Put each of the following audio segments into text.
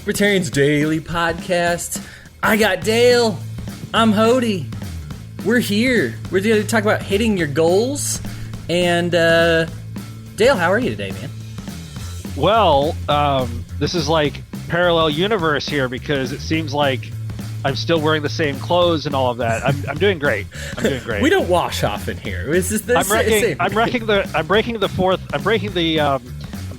Libertarians Daily Podcast. I got Dale. I'm Hodey. We're here. We're going to talk about hitting your goals. And, Dale, how are you today, man? Well, this is like parallel universe here because it seems like I'm still wearing the same clothes and all of that. I'm doing great. We don't wash off in here. It's just I'm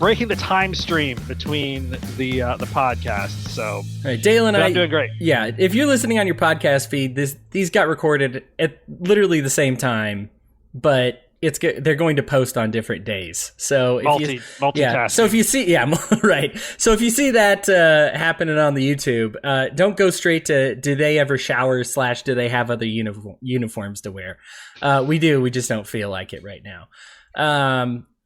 breaking the time stream between the podcasts. So all right, Dale and I'm doing great. Yeah, if you're listening on your podcast feed, these got recorded at literally the same time, but they're going to post on different days. So if multitasking. Yeah, so if you see, right. So if you see that happening on the YouTube, don't go straight to do they ever shower / do they have other uniforms to wear? We do. We just don't feel like it right now.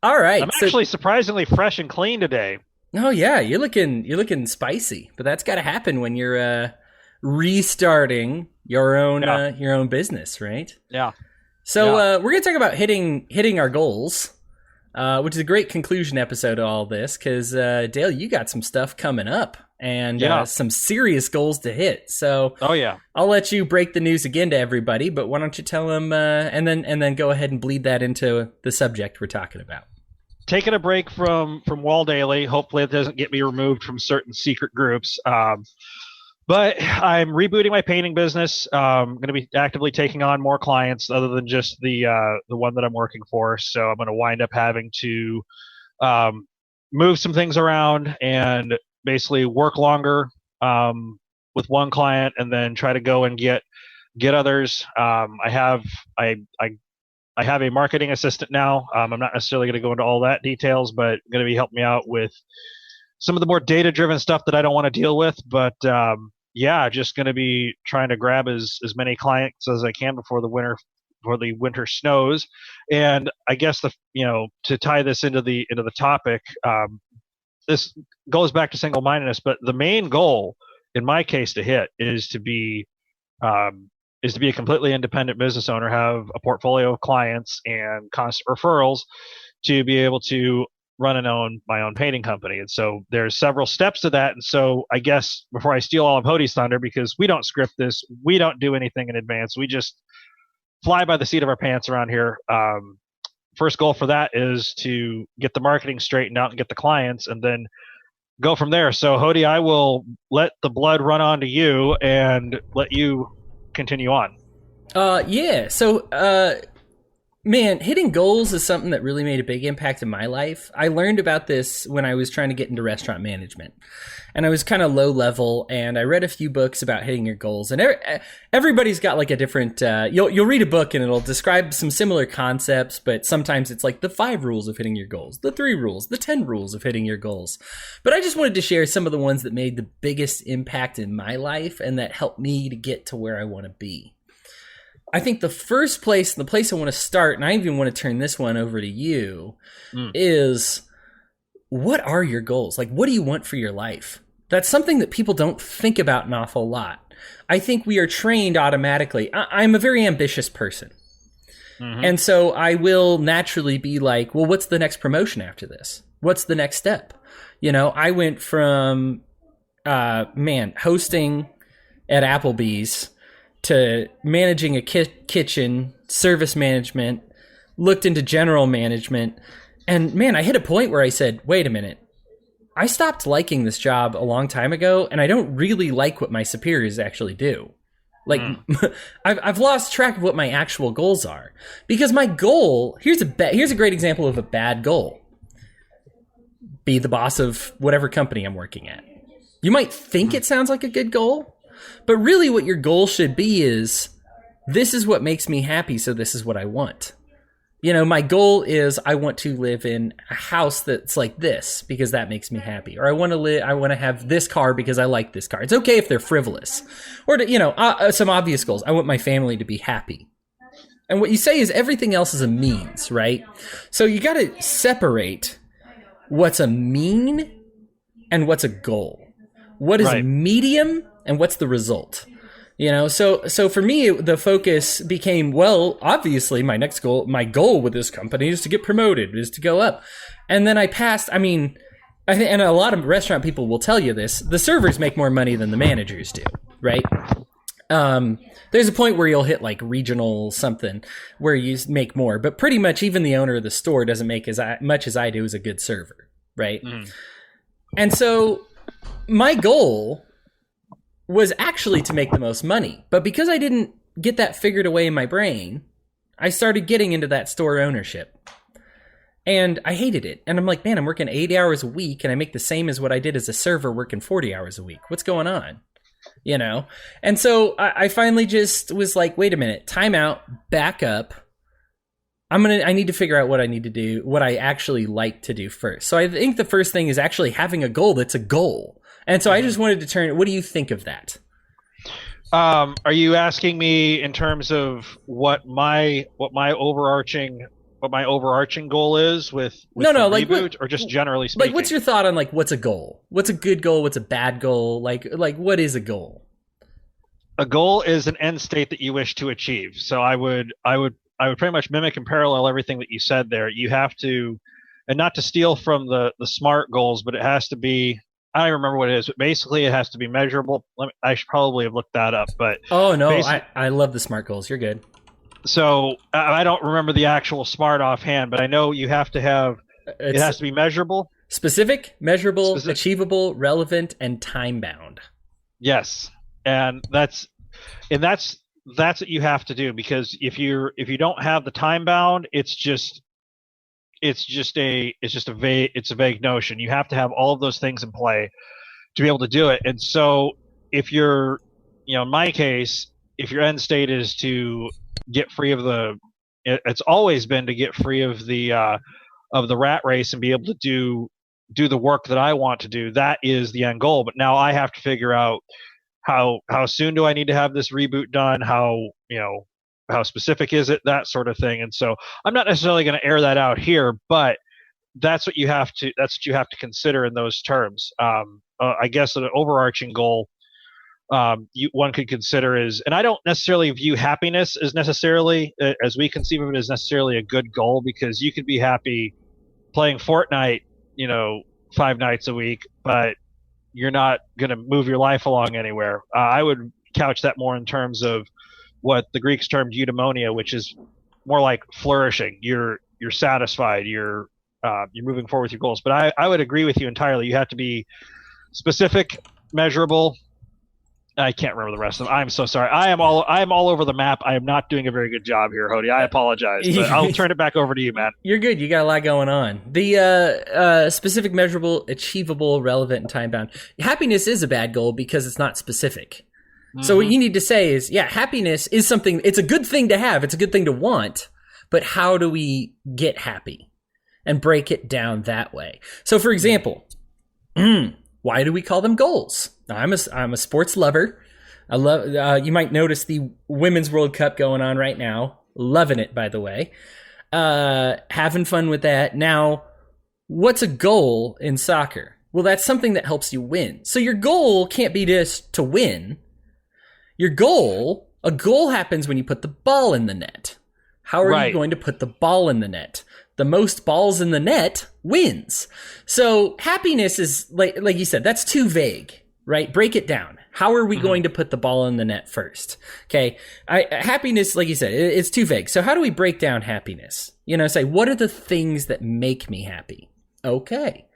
All right. I'm actually surprisingly fresh and clean today. Oh yeah, you're looking spicy, but that's got to happen when you're restarting your own business, right? Yeah. So we're going to talk about hitting our goals, which is a great conclusion episode to all this because, Dale, you got some stuff coming up and some serious goals to hit. So I'll let you break the news again to everybody, but why don't you tell them and then go ahead and bleed that into the subject we're talking about. Taking a break from WAL Daily. Hopefully it doesn't get me removed from certain secret groups. But I'm rebooting my painting business. I'm going to be actively taking on more clients other than just the one that I'm working for. So I'm going to wind up having to move some things around and basically work longer with one client and then try to go and get others. I have a marketing assistant now. I'm not necessarily going to go into all that details, but going to be helping me out with some of the more data-driven stuff that I don't want to deal with, but just going to be trying to grab as many clients as I can before the winter snows. And I guess to tie this into the topic, this goes back to single-mindedness, but the main goal in my case to hit is to be a completely independent business owner, have a portfolio of clients and constant referrals to be able to run and own my own painting company. And so there's several steps to that. And so I guess before I steal all of Hodey's thunder, because we don't script this, we don't do anything in advance. We just fly by the seat of our pants around here. First goal for that is to get the marketing straightened out and get the clients and then go from there. So Hodey, I will let the blood run onto you and let you continue on. So, man, hitting goals is something that really made a big impact in my life. I learned about this when I was trying to get into restaurant management, and I was kind of low level, and I read a few books about hitting your goals, and everybody's got like a different, you'll read a book and it'll describe some similar concepts, but sometimes it's like the 5 rules of hitting your goals, the 3 rules, the 10 rules of hitting your goals. But I just wanted to share some of the ones that made the biggest impact in my life and that helped me to get to where I want to be. I think the first place, the place I want to start, and I even want to turn this one over to you, is what are your goals? Like, what do you want for your life? That's something that people don't think about an awful lot. I think we are trained automatically. I'm a very ambitious person. Mm-hmm. And so I will naturally be like, well, what's the next promotion after this? What's the next step? I went from, hosting at Applebee's to managing a kitchen, service management, looked into general management. And man, I hit a point where I said, wait a minute, I stopped liking this job a long time ago, and I don't really like what my superiors actually do. Like, I've lost track of what my actual goals are. Because my goal, here's a great example of a bad goal. Be the boss of whatever company I'm working at. You might think it sounds like a good goal, but really what your goal should be is, this is what makes me happy, so this is what I want. My goal is I want to live in a house that's like this because that makes me happy. Or I want to have this car because I like this car. It's okay if they're frivolous. Or some obvious goals. I want my family to be happy. And what you say is everything else is a means, right? So you got to separate what's a mean and what's a goal. What is a medium and what's the result? So for me, the focus became, well, obviously my goal with this company is to get promoted, is to go up. And then I passed, I think, and a lot of restaurant people will tell you this, the servers make more money than the managers do, right? There's a point where you'll hit like regional something where you make more, but pretty much even the owner of the store doesn't make as much as I do as a good server, right? And so my goal was actually to make the most money, but because I didn't get that figured away in my brain, I started getting into that store ownership. And I hated it. And I'm like, man, I'm working 80 hours a week and I make the same as what I did as a server working 40 hours a week. What's going on? You know? And so I finally just was like, wait a minute, time out, back up. I need to figure out what I need to do, what I actually like to do first. So I think the first thing is actually having a goal that's a goal. And so I just wanted to turn, what do you think of that? Are you asking me in terms of what my overarching goal is with no, like reboot, or just generally speaking? Like, what's your thought on like what's a goal? What's a good goal? What's a bad goal? Like what is a goal? A goal is an end state that you wish to achieve. So I would pretty much mimic and parallel everything that you said there. You have to, and not to steal from the SMART goals, but it has to be. I don't even remember what it is, but basically it has to be measurable. I should probably have looked that up, but oh no, I love the SMART goals. You're good. So I don't remember the actual SMART offhand, but I know you have to have. It has to be measurable, specific, measurable, achievable, relevant, and time bound. Yes, and that's what you have to do, because if you don't have the time bound, it's a vague notion. You have to have all of those things in play to be able to do it. And so if you're, in my case, if your end state is to get free of it's always been to get free of the rat race and be able to do the work that I want to do. That is the end goal. But now I have to figure out how soon do I need to have this reboot done? How specific is it? That sort of thing. And so I'm not necessarily going to air that out here, but that's what you have to consider in those terms. I guess an overarching goal one could consider is, and I don't necessarily view happiness as necessarily, as we conceive of it, as necessarily a good goal, because you could be happy playing Fortnite, 5 nights a week, but you're not going to move your life along anywhere. I would couch that more in terms of what the Greeks termed eudaimonia, which is more like flourishing. You're satisfied. You're moving forward with your goals. But I would agree with you entirely. You have to be specific, measurable. I can't remember the rest of them. I'm so sorry. I am all over the map. I am not doing a very good job here, Hodey. I apologize. But I'll turn it back over to you, man. You're good. You got a lot going on. The specific, measurable, achievable, relevant, and time bound. Happiness is a bad goal because it's not specific. So what you need to say is, yeah, happiness is something, it's a good thing to have. It's a good thing to want. But how do we get happy? And break it down that way. So for example, why do we call them goals? I'm a sports lover. I love, you might notice the Women's World Cup going on right now. Loving it, by the way. Having fun with that. Now, what's a goal in soccer? Well, that's something that helps you win. So your goal can't be just to win. A goal happens when you put the ball in the net. How are you going to put the ball in the net? The most balls in the net wins. So happiness is, like you said, that's too vague, right? Break it down. How are we going to put the ball in the net first? Okay. Happiness, like you said, it's too vague. So how do we break down happiness? Say, what are the things that make me happy? Okay.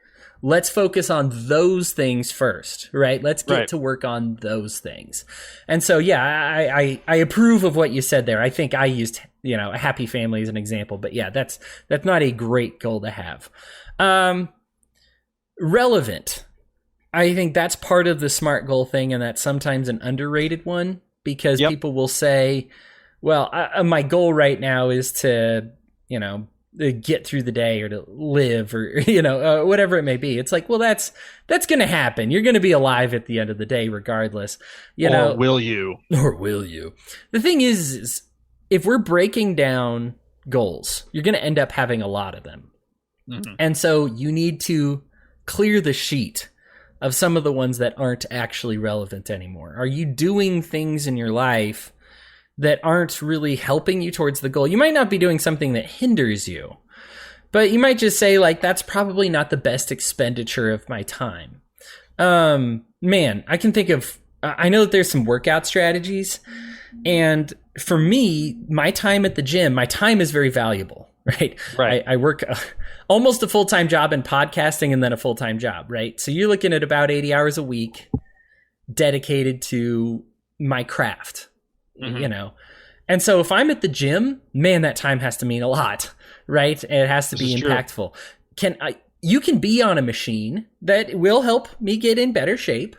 Let's focus on those things first, right? Let's get to work on those things. And so, yeah, I approve of what you said there. I think I used, a happy family as an example, but yeah, that's not a great goal to have. Relevant. I think that's part of the SMART goal thing, and that's sometimes an underrated one, because people will say, well, my goal right now is to, get through the day or to live or, whatever it may be. It's like, well, that's going to happen. You're going to be alive at the end of the day, regardless, Or will you? The thing is if we're breaking down goals, you're going to end up having a lot of them. And so you need to clear the sheet of some of the ones that aren't actually relevant anymore. Are you doing things in your life that aren't really helping you towards the goal? You might not be doing something that hinders you, But you might just say, like, that's probably not the best expenditure of my time. Man, I can think of, I know that there's some workout strategies. And for me, my time at the gym, my time is very valuable, right? I work almost a full-time job in podcasting and then a full-time job, right? So you're looking at about 80 hours a week dedicated to my craft, you know? And so if I'm at the gym, man, that time has to mean a lot, right? And it has to be impactful. You can be on a machine that will help me get in better shape,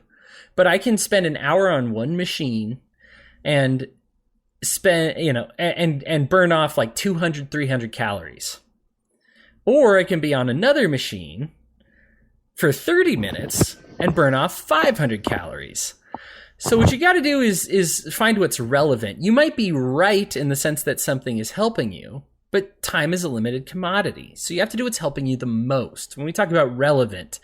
but I can spend an hour on one machine and spend, you know, and burn off like 200, 300 calories. Or I can be on another machine for 30 minutes and burn off 500 calories. So what you got to do is find what's relevant. You might be right in the sense that something is helping you, but time is a limited commodity. So you have to do what's helping you the most. When we talk about relevant,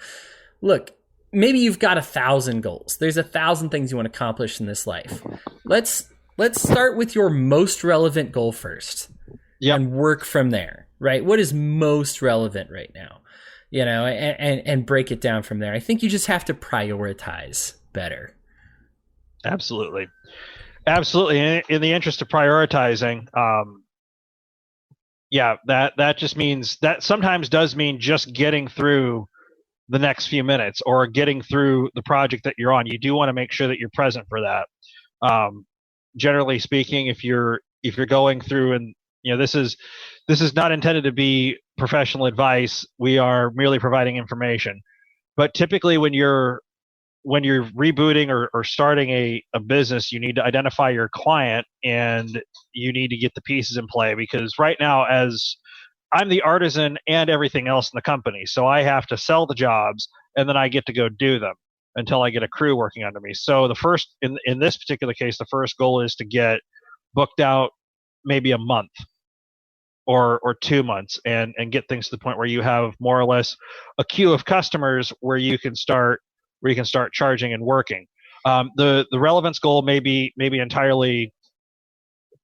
look, maybe you've got 1,000 goals. There's 1,000 things you want to accomplish in this life. Let's start with your most relevant goal first and work from there, right? What is most relevant right now? You know, and break it down from there. I think you just have to prioritize better. Absolutely. Absolutely. In the interest of prioritizing, that just means that sometimes does mean just getting through the next few minutes or getting through the project that you're on. You do want to make sure that you're present for that. Generally speaking, if you're going through, and you know, this is not intended to be professional advice. We are merely providing information. But typically when you're rebooting or starting a business, you need to identify your client and you need to get the pieces in play, because right now, as I'm the artisan and everything else in the company, so I have to sell the jobs and then I get to go do them until I get a crew working under me. So the first, in this particular case, the first goal is to get booked out maybe a month or 2 months and get things to the point where you have more or less a queue of customers where you can start charging and working. The relevance goal may be entirely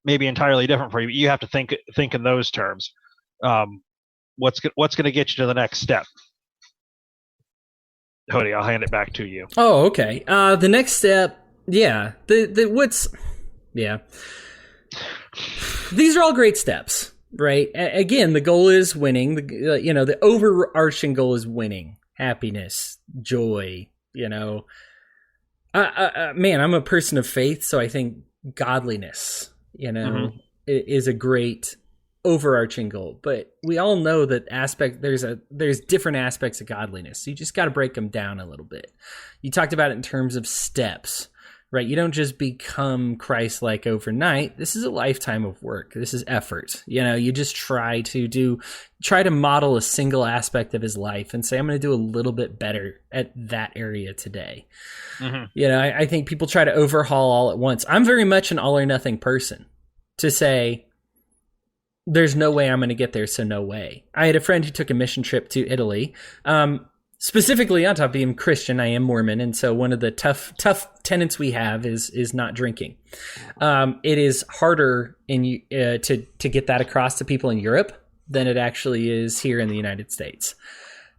different for you. You have to think in those terms. What's going to get you to the next step? Hodey, I'll hand it back to you. Oh, okay. The next step, These are all great steps, right? Again, the goal is winning. The overarching goal is winning, happiness, joy. You know, man, I'm a person of faith, so I think godliness, is a great overarching goal. But we all know that there's different aspects of godliness. So you just got to break them down a little bit. You talked about it in terms of steps, right? You don't just become Christ-like overnight. This is a lifetime of work. This is effort. You just try to model a single aspect of his life and say, I'm going to do a little bit better at that area today. I think people try to overhaul all at once. I'm very much an all or nothing person to say, there's no way I'm going to get there, so no way. I had a friend who took a mission trip to Italy. Specifically, on top of being Christian, I am Mormon, and so one of the tough tenets we have is not drinking. It is harder to get that across to people in Europe than it actually is here in the United States.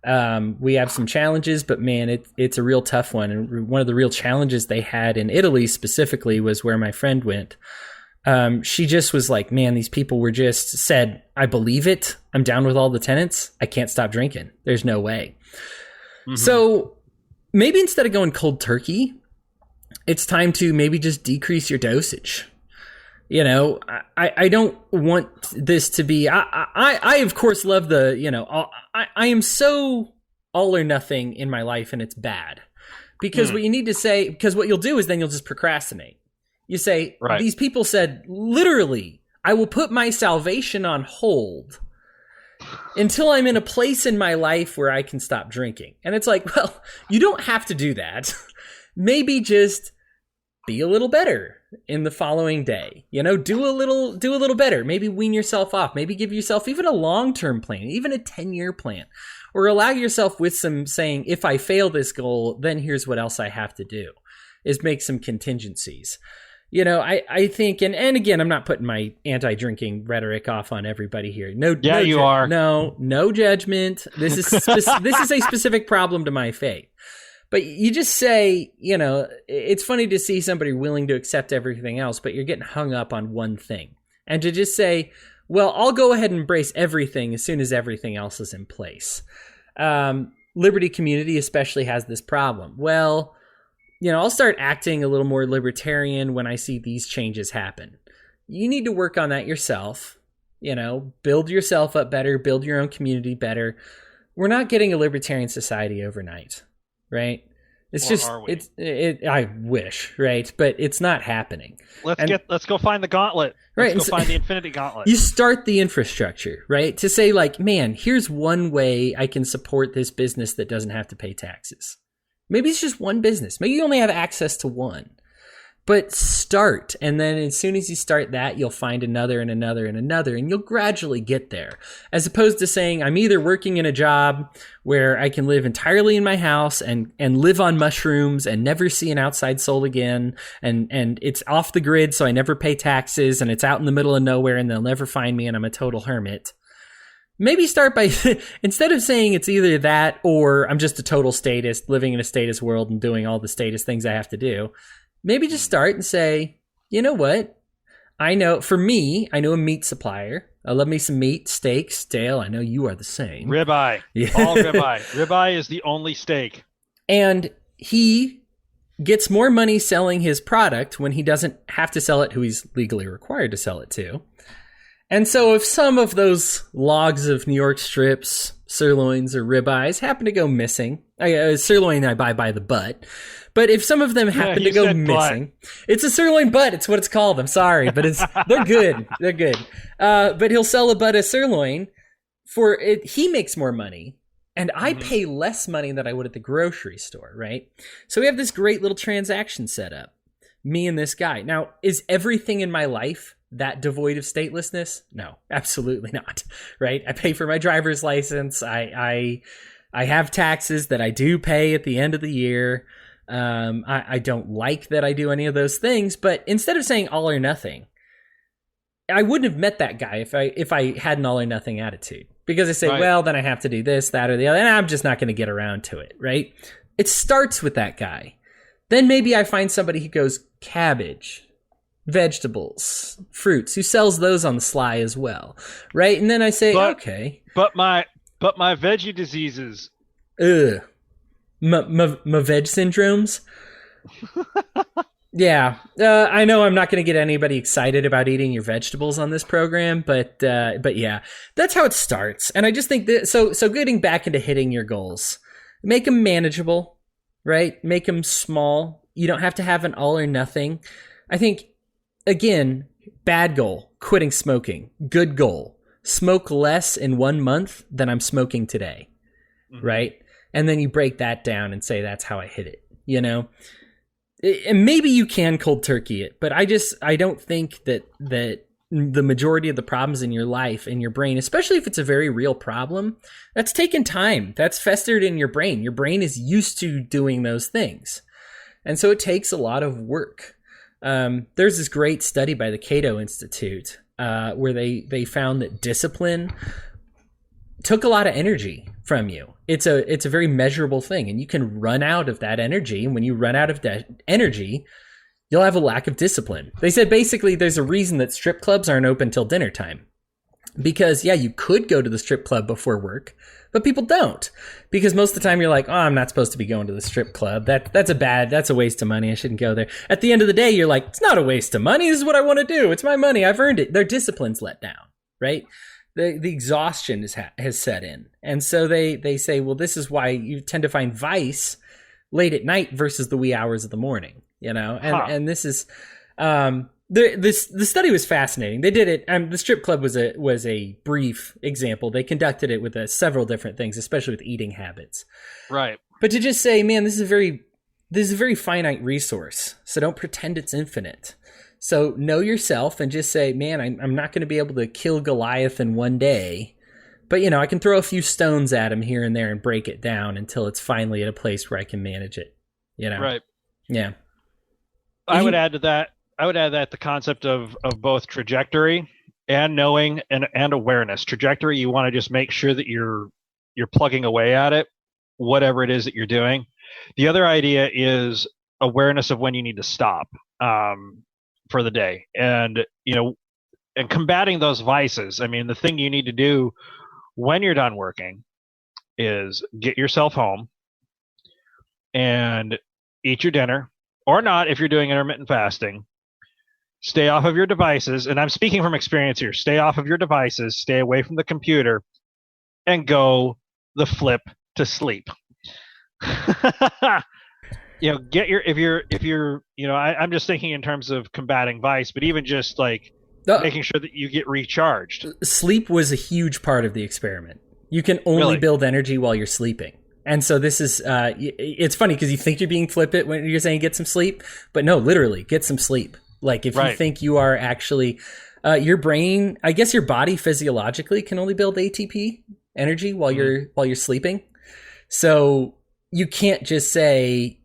We have some challenges, but man, it's a real tough one. And one of the real challenges they had in Italy specifically was where my friend went. She just was like, man, these people were just said, I believe it. I'm down with all the tenets. I can't stop drinking. There's no way. So maybe instead of going cold turkey, it's time to maybe just decrease your dosage. I don't want this to be, I of course love I am so all or nothing in my life, and it's bad because what you need to say, because what you'll do is then you'll just procrastinate. You say, These people said, literally, I will put my salvation on hold until I'm in a place in my life where I can stop drinking. And it's like, well, you don't have to do that. Maybe just be a little better in the following day. Do a little better. Maybe wean yourself off. Maybe give yourself even a long-term plan, even a 10-year plan. Or allow yourself with some saying, if I fail this goal, then here's what else I have to do, is make some contingencies. I think, and again, I'm not putting my anti-drinking rhetoric off on everybody here. You are. No judgment. This is this is a specific problem to my faith. But you just say, it's funny to see somebody willing to accept everything else, but you're getting hung up on one thing. And to just say, well, I'll go ahead and embrace everything as soon as everything else is in place. Liberty community especially has this problem. Well, I'll start acting a little more libertarian when I see these changes happen. You need to work on that yourself. Build yourself up better, build your own community better. We're not getting a libertarian society overnight, right? It's just, I wish, right? But it's not happening. Let's go find the gauntlet. Let's go find the infinity gauntlet. You start the infrastructure, right? To say like, man, here's one way I can support this business that doesn't have to pay taxes. Maybe it's just one business. Maybe you only have access to one. But start, and then as soon as you start that, you'll find another and another and another, and you'll gradually get there. As opposed to saying, I'm either working in a job where I can live entirely in my house and live on mushrooms and never see an outside soul again, and it's off the grid so I never pay taxes, and it's out in the middle of nowhere and they'll never find me and I'm a total hermit. Maybe start by, instead of saying it's either that or I'm just a total statist, living in a statist world and doing all the statist things I have to do, maybe just start and say, you know what? I know a meat supplier. I love me some meat, steaks. Dale, I know you are the same. Ribeye. Yeah. All ribeye. Ribeye is the only steak. And he gets more money selling his product when he doesn't have to sell it who he's legally required to sell it to. And so if some of those logs of New York strips, sirloins, or ribeyes happen to go missing, sirloin I buy by the butt, but if some of them happen to go missing, it's a sirloin butt. It's what it's called. I'm sorry, but they're good. They're good. But he'll sell a butt of sirloin for it. He makes more money, and I pay less money than I would at the grocery store, right? So we have this great little transaction set up, me and this guy. Now, is everything in my life that devoid of statelessness? No, absolutely not, right? I pay for my driver's license. I have taxes that I do pay at the end of the year. I don't like that I do any of those things, but instead of saying all or nothing, I wouldn't have met that guy if I had an all or nothing attitude, because I say, well, then I have to do this, that, or the other, and I'm just not going to get around to it, right? It starts with that guy. Then maybe I find somebody who goes cabbage, vegetables, fruits, who sells those on the sly as well, right? And then I say, okay. But my veggie diseases. Ugh. My veg syndromes. Yeah, I know I'm not going to get anybody excited about eating your vegetables on this program, but yeah, that's how it starts. And I just think that so getting back into hitting your goals, make them manageable, right? Make them small. You don't have to have an all or nothing. I think, again, bad goal, quitting smoking. Good goal, smoke less in 1 month than I'm smoking today, right? And then you break that down and say, that's how I hit it, And maybe you can cold turkey it, but I don't think that the majority of the problems in your life, in your brain, especially if it's a very real problem, that's taken time. That's festered in your brain. Your brain is used to doing those things. And so it takes a lot of work. There's this great study by the Cato Institute where they found that discipline took a lot of energy from you. It's a very measurable thing, and you can run out of that energy. And when you run out of that energy, you'll have a lack of discipline. They said basically there's a reason that strip clubs aren't open till dinner time. Because, yeah, you could go to the strip club before work, but people don't. Because most of the time you're like, oh, I'm not supposed to be going to the strip club. That's a waste of money. I shouldn't go there. At the end of the day, you're like, it's not a waste of money. This is what I want to do. It's my money. I've earned it. Their discipline's let down, right? The exhaustion has set in. And so they say, well, this is why you tend to find vice late at night versus the wee hours of the morning, and this is, the study was fascinating. They did it. The strip club was a brief example. They conducted it with several different things, especially with eating habits. Right. But to just say, man, this is a very finite resource. So don't pretend it's infinite. So know yourself and just say, man, I'm not going to be able to kill Goliath in one day, but I can throw a few stones at him here and there and break it down until it's finally at a place where I can manage it. Right. Yeah. I would add to that. add that the concept of both trajectory and knowing and awareness. Trajectory, you want to just make sure that you're plugging away at it, whatever it is that you're doing. The other idea is awareness of when you need to stop for the day, and and combating those vices. I mean, the thing you need to do when you're done working is get yourself home and eat your dinner, or not if you're doing intermittent fasting. Stay off of your devices, and I'm speaking from experience here. Stay off of your devices, stay away from the computer, and go the flip to sleep. Get your if you're I'm just thinking in terms of combating vice, but even just like making sure that you get recharged. Sleep was a huge part of the experiment. You can only build energy while you're sleeping. And so this is, it's funny because you think you're being flippant when you're saying get some sleep, but no, literally get some sleep. Like if you think you are actually, your brain, I guess your body physiologically can only build ATP energy while you're sleeping. So you can't just say,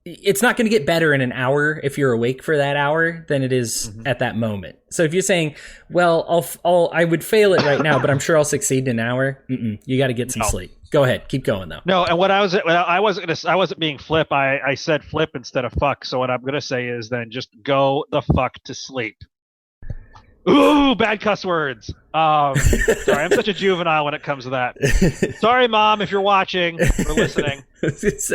it's not going to get better in an hour if you're awake for that hour than it is at that moment. So if you're saying, well, I would fail it right now, but I'm sure I'll succeed in an hour. You got to get some sleep. Go ahead. Keep going though. No. And I wasn't being flip. I said flip instead of fuck. So what I'm going to say is then just go the fuck to sleep. Ooh, bad cuss words. Sorry, I'm such a juvenile when it comes to that. Sorry, Mom, if you're watching or listening. It's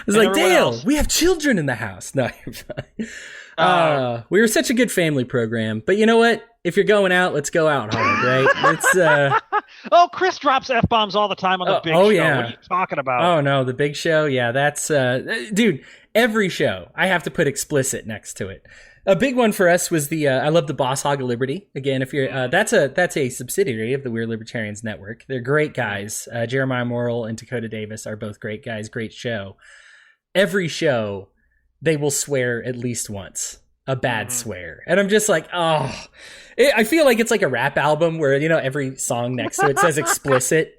like, Dale, we have children in the house. No, you're fine. We were such a good family program. But you know what? If you're going out, let's go out hard, right? It's Chris drops F-bombs all the time on the big show. Yeah. What are you talking about? Oh, no, the big show? Yeah, that's... dude, every show, I have to put explicit next to it. A big one for us was I love the Boss Hog of Liberty. Again, if you're that's a subsidiary of the We're Libertarians Network. They're great guys. Jeremiah Morrill and Dakota Davis are both great guys. Great show. Every show, they will swear at least once, a bad swear, and I'm just like, oh, I feel like it's like a rap album where every song next to it says explicit.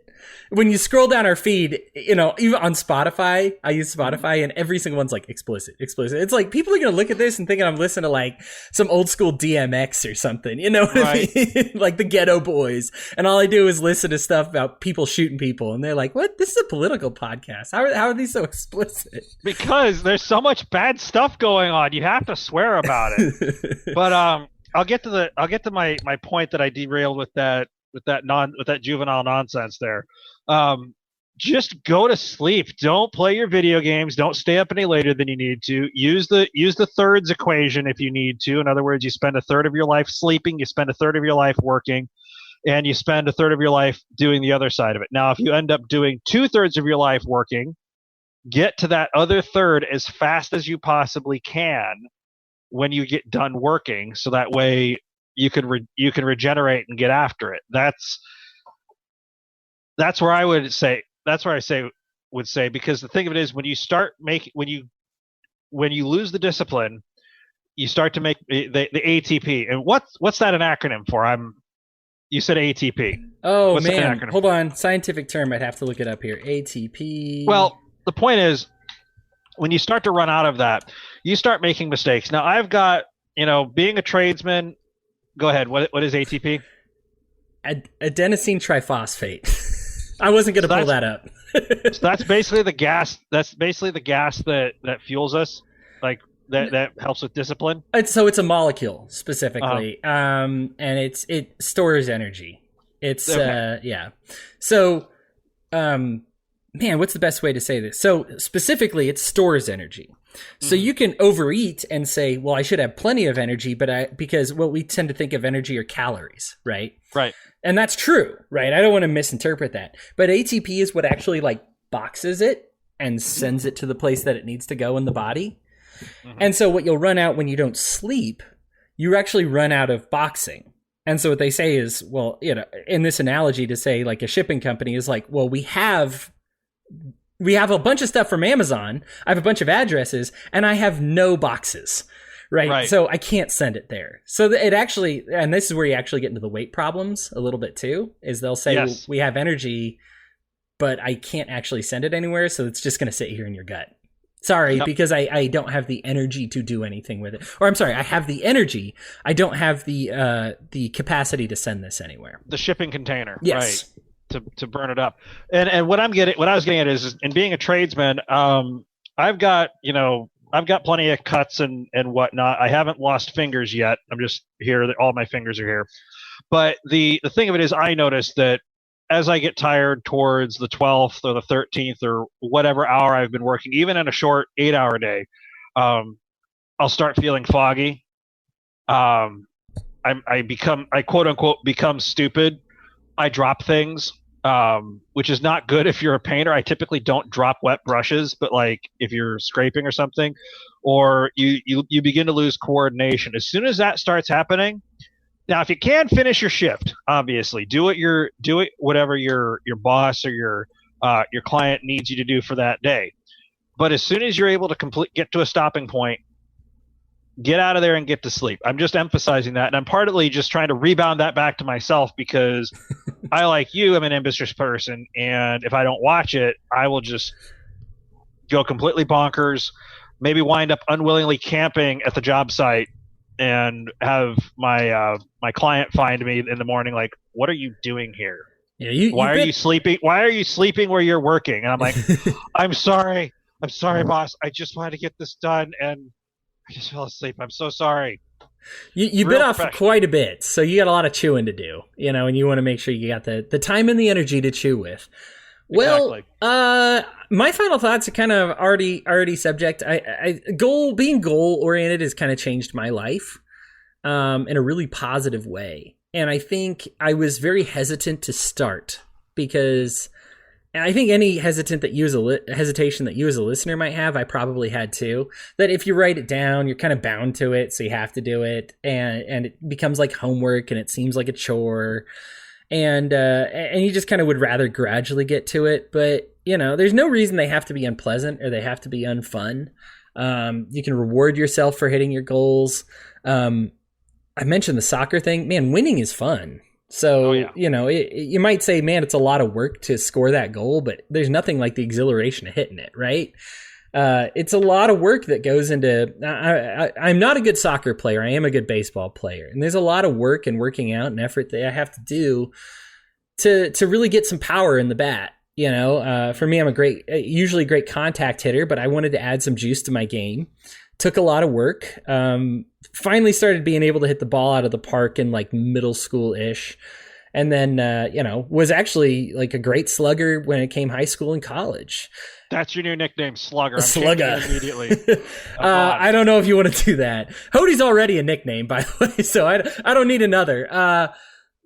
When you scroll down our feed, even on Spotify, I use Spotify, and every single one's like explicit. It's like people are going to look at this and thinking I'm listening to like some old school DMX or something. You know what I mean? Like the Ghetto Boys. And all I do is listen to stuff about people shooting people. And they're like, what? This is a political podcast. How are these so explicit? Because there's so much bad stuff going on. You have to swear about it. But I'll get to my point that I derailed with that juvenile nonsense there. Just go to sleep. Don't play your video games. Don't stay up any later than you need to. Use the thirds equation if you need to. In other words, you spend a third of your life sleeping, you spend a third of your life working, and you spend a third of your life doing the other side of it. Now, if you end up doing 2/3 of your life working, get to that other third as fast as you possibly can when you get done working, so that way you can regenerate and get after it. That's where I would say. That's where I would say, because the thing of it is, when you lose the discipline, you start to make the ATP. And what's that an acronym for? You said ATP. Oh, what's man, hold on. Scientific term. I'd have to look it up here. ATP. Well, the point is, when you start to run out of that, you start making mistakes. Now, I've got being a tradesman. Go ahead. What is ATP? Adenosine triphosphate. I wasn't going to pull that up. So that's basically the gas. That's basically the gas that fuels us, like that helps with discipline. So it's a molecule specifically, and it stores energy. It's okay. Yeah. So, man, what's the best way to say this? So specifically, it stores energy. So you can overeat and say, well, I should have plenty of energy, because what we tend to think of energy are calories, right? Right. And that's true, right? I don't want to misinterpret that. But ATP is what actually like boxes it and sends it to the place that it needs to go in the body. And so what you'll run out when you don't sleep, you actually run out of boxing. And so what they say is, well, in this analogy to say like a shipping company is like, well, we have a bunch of stuff from Amazon. I have a bunch of addresses and I have no boxes. Right. So I can't send it there. So it actually, and this is where you actually get into the weight problems a little bit too, is they'll say, well, we have energy, but I can't actually send it anywhere. So it's just going to sit here in your gut. Sorry, Yep. because I don't have the energy to do anything with it. Or I'm sorry, I have the energy. I don't have the capacity to send this anywhere. The shipping container, right? Yes. To burn it up. And what I was getting at is in being a tradesman, I've got plenty of cuts and whatnot. I haven't lost fingers yet. I'm just here. All my fingers are here. But the thing of it is, I noticed that as I get tired towards the 12th or the 13th or whatever hour I've been working, even in a short 8-hour day, I'll start feeling foggy. I quote unquote become stupid. I drop things, which is not good if you're a painter. I typically don't drop wet brushes, but like if you're scraping or something, or you begin to lose coordination. As soon as that starts happening, now if you can finish your shift, obviously do it whatever your boss or your client needs you to do for that day. But as soon as you're able to get to a stopping point, get out of there and get to sleep. I'm just emphasizing that, and I'm partly just trying to rebound that back to myself because I, like you, am an ambitious person, and if I don't watch it, I will just go completely bonkers, maybe wind up unwillingly camping at the job site and have my my client find me in the morning like, what are you doing here? Yeah, Why are you sleeping? Why are you sleeping where you're working? And I'm like, I'm sorry, boss. I just wanted to get this done, and I just fell asleep. I'm so sorry. You've been off quite a bit, so you got a lot of chewing to do, and you want to make sure you got the time and the energy to chew with. Well, exactly. My final thoughts are kind of already subject. Being goal oriented has kind of changed my life in a really positive way, and I think I was very hesitant to start because. And I think any hesitation that you as a listener might have, I probably had too. That if you write it down, you're kind of bound to it, so you have to do it, and it becomes like homework, and it seems like a chore, and you just kind of would rather gradually get to it. But there's no reason they have to be unpleasant or they have to be unfun. You can reward yourself for hitting your goals. I mentioned the soccer thing. Man, winning is fun. So, you might say, man, it's a lot of work to score that goal, but there's nothing like the exhilaration of hitting it, right? It's a lot of work that goes into, I'm not a good soccer player. I am a good baseball player. And there's a lot of work and working out and effort that I have to do to really get some power in the bat. For me, I'm usually great contact hitter, but I wanted to add some juice to my game. Took a lot of work. Finally started being able to hit the ball out of the park in like middle school-ish. And then, was actually like a great slugger when it came high school and college. That's your new nickname, Slugger. I'm Slugger. Immediately. I don't know if you want to do that. Hodey's already a nickname, by the way, so I don't need another.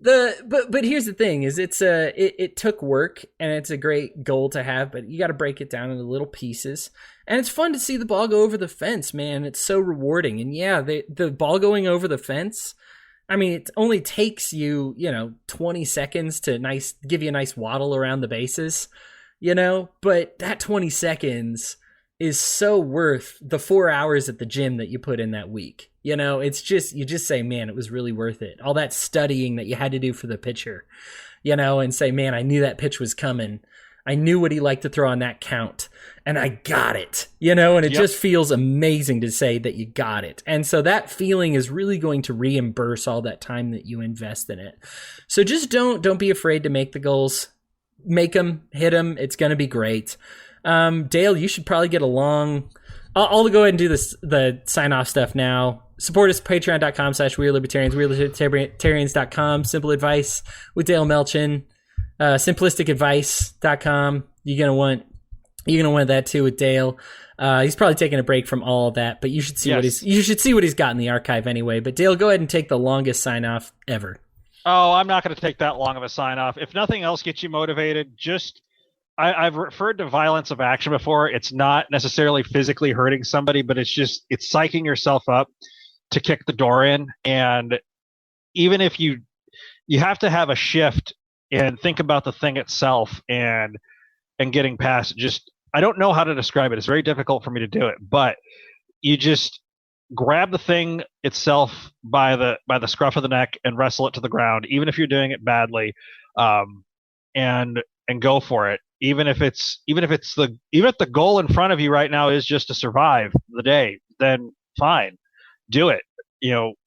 But here's the thing: is it took work and it's a great goal to have, but you got to break it down into little pieces. And it's fun to see the ball go over the fence, man. It's so rewarding. And yeah, the ball going over the fence, I mean, it only takes you, 20 seconds to give you a nice waddle around the bases, but that 20 seconds is so worth the 4 hours at the gym that you put in that week. It's just, you just say, man, it was really worth it. All that studying that you had to do for the pitcher, and say, man, I knew that pitch was coming. I knew what he liked to throw on that count, and I got it, and it just feels amazing to say that you got it. And so that feeling is really going to reimburse all that time that you invest in it. So just don't be afraid to make the goals. Make them, hit them. It's going to be great. Dale, you should probably get along. I'll go ahead and do the sign-off stuff now. Support us, patreon.com/WeAreLibertarians, WeAreLibertarians.com. Simple advice with Dale Melchin. Simplisticadvice.com. You're gonna want that too with Dale. He's probably taking a break from all of that, but you should see what he's got in the archive anyway. But Dale, go ahead and take the longest sign off ever. Oh, I'm not going to take that long of a sign off. If nothing else gets you motivated, I've referred to violence of action before. It's not necessarily physically hurting somebody, but it's psyching yourself up to kick the door in. And even if you have to have a shift and think about the thing itself and getting past it. Just, I don't know how to describe it. It's very difficult for me to do it, but you just grab the thing itself by the scruff of the neck and wrestle it to the ground, even if you're doing it badly, and go for it. even if the goal in front of you right now is just to survive the day, then fine, do it.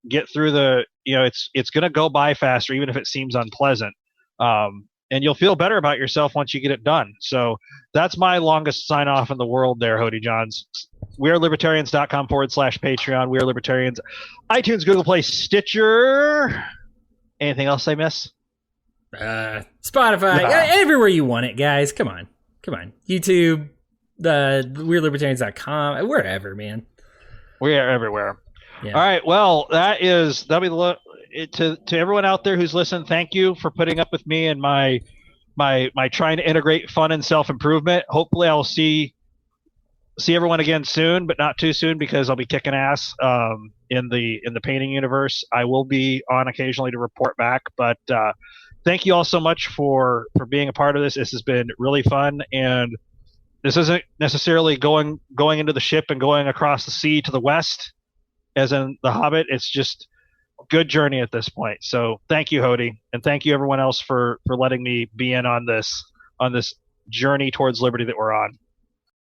Get through it's going to go by faster, even if it seems unpleasant. And you'll feel better about yourself once you get it done. So that's my longest sign off in the world there, Hodey Johns. WeareLibertarians.com/Patreon. We Are Libertarians. iTunes, Google Play, Stitcher. Anything else I miss? Spotify, everywhere you want it, guys. Come on. YouTube, WeareLibertarians.com, wherever, man. We are everywhere. Yeah. All right. Well, that'll be to everyone out there who's listened. Thank you for putting up with me and my trying to integrate fun and self-improvement. Hopefully, I'll see everyone again soon, but not too soon, because I'll be kicking ass in the painting universe. I will be on occasionally to report back, but thank you all so much for being a part of this. This has been really fun, and this isn't necessarily going into the ship and going across the sea to the west, as in The Hobbit. It's just a good journey at this point. So thank you, Hodey, and thank you everyone else for letting me be in on this journey towards liberty that we're on.